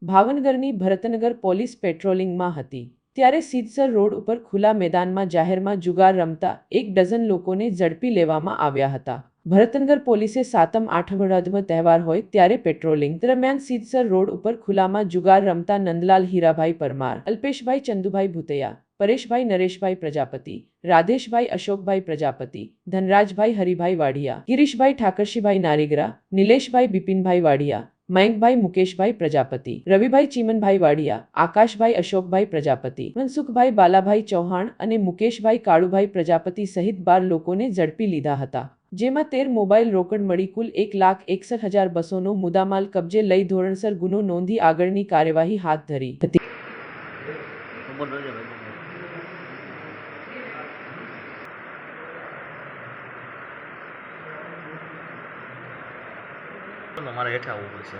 ભાવનગરની ભરતનગર પોલીસ પેટ્રોલિંગમાં હતી ત્યારે સિદ્ધસર રોડ ઉપર ખુલ્લા મેદાનમાં જાહેરમાં જુગાર રમતા 1 ડઝન લોકોને ઝડપી લેવામાં આવ્યા હતા। ભરતનગર પોલીસે સાતમ આઠમનો તહેવાર હોય ત્યારે પેટ્રોલિંગ દરમિયાન સિદ્ધસર રોડ ઉપર ખુલ્લામાં જુગાર રમતા નંદલાલ હીરાભાઈ પરમાર, અલ્પેશભાઈ ચંદુભાઈ ભૂતૈયા, પરેશભાઈ નરેશભાઈ પ્રજાપતિ, રાધેશભાઈ અશોકભાઈ પ્રજાપતિ, ધનરાજભાઈ હરિભાઈ વાડિયા, ગિરીશભાઈ ઠાકરશીભાઈ નારીગરા, નિલેશભાઈ બિપિનભાઈ વાડિયા, મયંકભાઈ મુકેશભાઈ પ્રજાપતિ, રવિભાઈ ચીમનભાઈ વાડિયા, આકાશભાઈ અશોકભાઈ પ્રજાપતિ, મનસુખભાઈ બાલાભાઈ ચૌહાણ અને મુકેશભાઈ કાળુભાઈ પ્રજાપતિ સહિત 12 લોકોને ઝડપી લીધા હતા, જેમાં 13 મોબાઈલ રોકડ મળી કુલ 1,61,200નો મુદ્દામાલ કબજે લઈ ધોરણસર ગુનો નોંધી આગળની કાર્યવાહી હાથ ધરી હતી। મારે હેઠા આવવું પડશે।